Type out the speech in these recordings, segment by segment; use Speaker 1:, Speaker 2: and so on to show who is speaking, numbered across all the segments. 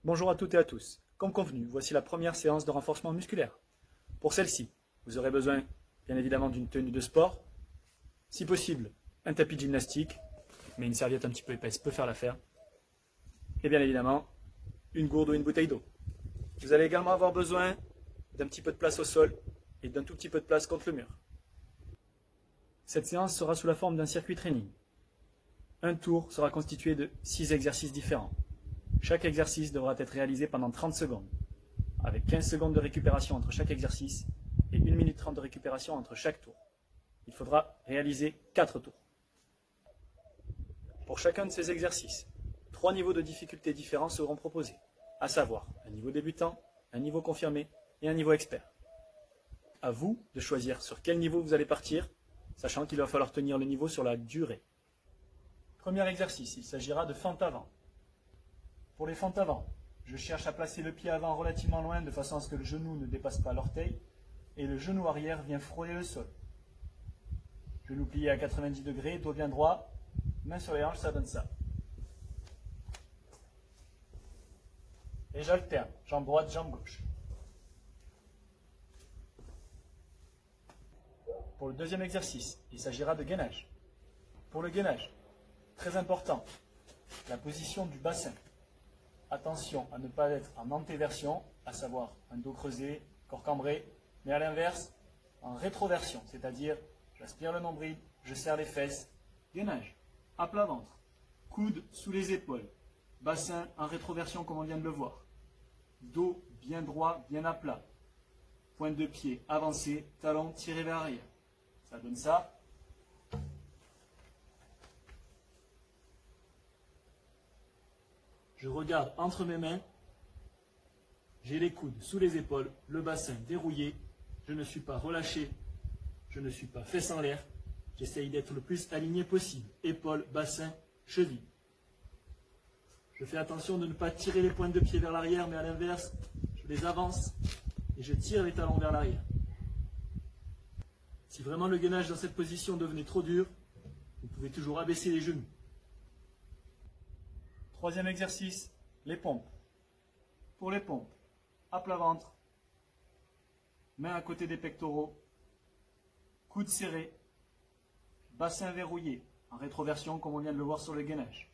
Speaker 1: Bonjour à toutes et à tous. Comme convenu, voici la première séance de renforcement musculaire. Pour celle-ci, vous aurez besoin, bien évidemment, d'une tenue de sport. Si possible, un tapis de gymnastique, mais une serviette un petit peu épaisse peut faire l'affaire. Et bien évidemment, une gourde ou une bouteille d'eau. Vous allez également avoir besoin d'un petit peu de place au sol et d'un tout petit peu de place contre le mur. Cette séance sera sous la forme d'un circuit training. Un tour sera constitué de 6 exercices différents. Chaque exercice devra être réalisé pendant 30 secondes, avec 15 secondes de récupération entre chaque exercice et 1 minute 30 de récupération entre chaque tour. Il faudra réaliser 4 tours. Pour chacun de ces exercices, 3 niveaux de difficulté différents seront proposés, à savoir un niveau débutant, un niveau confirmé et un niveau expert. À vous de choisir sur quel niveau vous allez partir, sachant qu'il va falloir tenir le niveau sur la durée. Premier exercice, il s'agira de fente avant. Pour les fentes avant, je cherche à placer le pied avant relativement loin de façon à ce que le genou ne dépasse pas l'orteil et le genou arrière vient frôler le sol. Genou plié à 90 degrés, dos bien droit, main sur les hanches, ça donne ça. Et j'alterne, jambe droite, jambe gauche. Pour le deuxième exercice, il s'agira de gainage. Pour le gainage, très important, la position du bassin. Attention à ne pas être en antéversion, à savoir un dos creusé, corps cambré, mais à l'inverse, en rétroversion, c'est-à-dire j'aspire le nombril, je serre les fesses, gainage, à plat ventre, coude sous les épaules, bassin en rétroversion comme on vient de le voir, dos bien droit, bien à plat, pointe de pied avancée, talon tiré vers l'arrière. Ça donne ça. Je regarde entre mes mains, j'ai les coudes sous les épaules, le bassin dérouillé, je ne suis pas relâché, je ne suis pas fesses en l'air, j'essaye d'être le plus aligné possible, épaules, bassin, cheville. Je fais attention de ne pas tirer les pointes de pied vers l'arrière, mais à l'inverse, je les avance et je tire les talons vers l'arrière. Si vraiment le gainage dans cette position devenait trop dur, vous pouvez toujours abaisser les genoux. Troisième exercice, les pompes. Pour les pompes, à plat ventre, main à côté des pectoraux, coudes serrés, bassin verrouillé, en rétroversion comme on vient de le voir sur le gainage.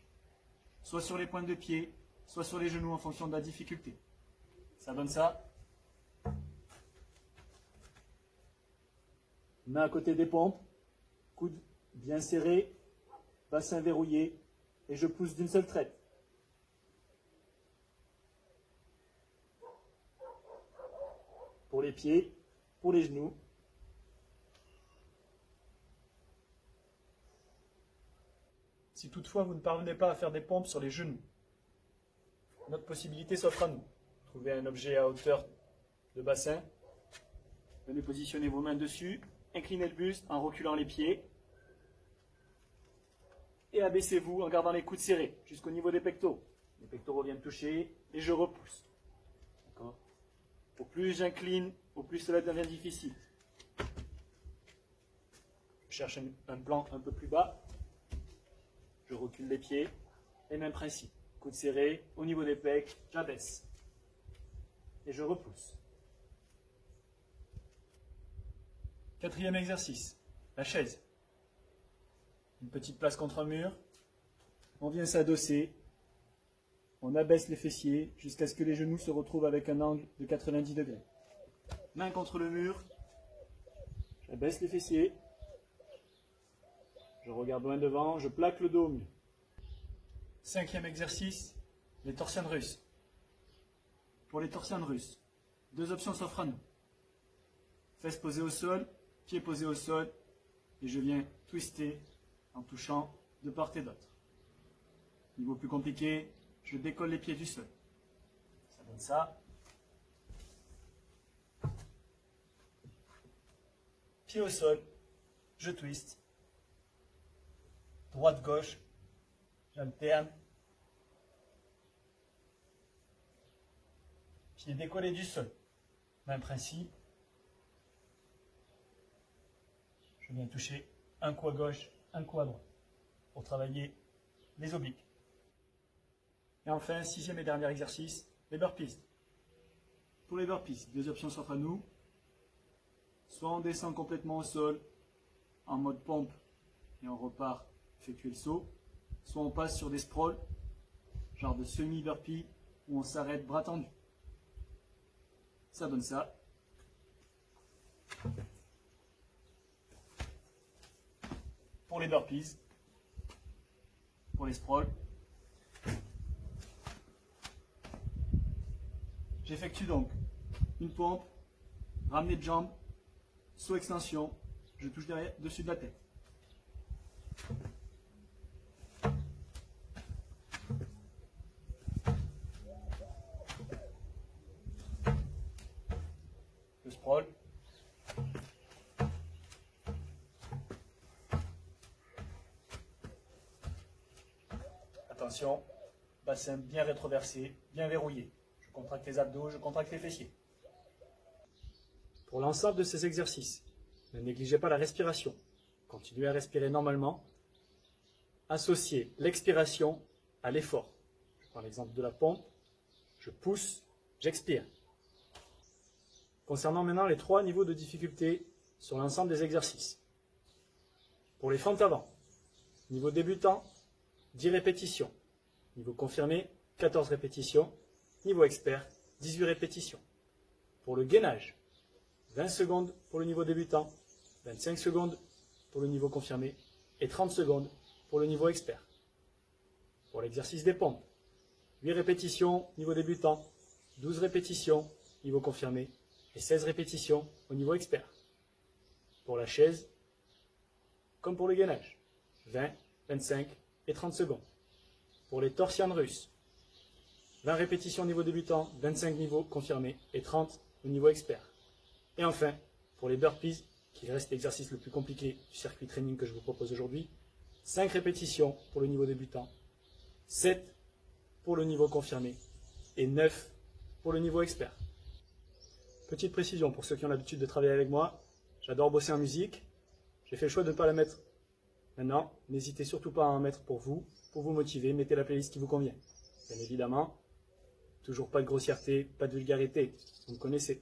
Speaker 1: Soit sur les pointes de pied, soit sur les genoux en fonction de la difficulté. Ça donne ça. Main à côté des pompes, coudes bien serrés, bassin verrouillé, et je pousse d'une seule traite. Pour les pieds, pour les genoux. Si toutefois vous ne parvenez pas à faire des pompes sur les genoux, notre possibilité s'offre à nous. Trouvez un objet à hauteur de bassin, venez positionner vos mains dessus, inclinez le buste en reculant les pieds et abaissez-vous en gardant les coudes serrés jusqu'au niveau des pectoraux. Les pectoraux viennent toucher et je repousse. Au plus j'incline, au plus cela devient difficile. Je cherche un plan un peu plus bas. Je recule les pieds. Et même principe. Coude serré, au niveau des pecs, j'abaisse. Et je repousse. Quatrième exercice, la chaise. Une petite place contre un mur. On vient s'adosser. On abaisse les fessiers jusqu'à ce que les genoux se retrouvent avec un angle de 90 degrés. Main contre le mur. J'abaisse les fessiers. Je regarde loin devant. Je plaque le dos au mur. Cinquième exercice, les torsions russes. Pour les torsions russes, 2 options s'offrent à nous. Fesses posées au sol, pieds posés au sol. Et je viens twister en touchant de part et d'autre. Niveau plus compliqué, je décolle les pieds du sol. Ça donne ça. Pied au sol, je twiste. Droite-gauche, j'alterne. Pied décollé du sol. Même principe. Je viens toucher un coup à gauche, un coup à droite. Pour travailler les obliques. Et enfin, 6e et dernier exercice, les Les burpees. Pour les burpees, deux options s'offrent à nous. Soit on descend complètement au sol en mode pompe et on repart effectuer le saut. Soit on passe sur des sprawls, genre de semi-burpee, où on s'arrête bras tendus. Ça donne ça. Pour les burpees, pour les sprawls, j'effectue donc une pompe, ramenée de jambes, saut extension, je touche derrière, dessus de la tête. Le sprawl. Attention, bassin bien rétroversé, bien verrouillé. Je contracte les abdos, je contracte les fessiers. Pour l'ensemble de ces exercices, ne négligez pas la respiration. Continuez à respirer normalement. Associez l'expiration à l'effort. Je prends l'exemple de la pompe. Je pousse, j'expire. Concernant maintenant les 3 niveaux de difficulté sur l'ensemble des exercices. Pour les fentes avant, niveau débutant, 10 répétitions. Niveau confirmé, 14 répétitions. Niveau expert, 18 répétitions. Pour le gainage, 20 secondes pour le niveau débutant, 25 secondes pour le niveau confirmé et 30 secondes pour le niveau expert. Pour l'exercice des pompes, 8 répétitions niveau débutant, 12 répétitions niveau confirmé et 16 répétitions au niveau expert. Pour la chaise, comme pour le gainage, 20, 25 et 30 secondes. Pour les torsions russes, 20 répétitions au niveau débutant, 25 niveaux confirmés et 30 au niveau expert. Et enfin, pour les burpees, qui reste l'exercice le plus compliqué du circuit training que je vous propose aujourd'hui, 5 répétitions pour le niveau débutant, 7 pour le niveau confirmé et 9 pour le niveau expert. Petite précision pour ceux qui ont l'habitude de travailler avec moi, j'adore bosser en musique, j'ai fait le choix de ne pas la mettre maintenant, n'hésitez surtout pas à en mettre pour vous motiver, mettez la playlist qui vous convient. Bien évidemment, toujours pas de grossièreté, pas de vulgarité, vous me connaissez.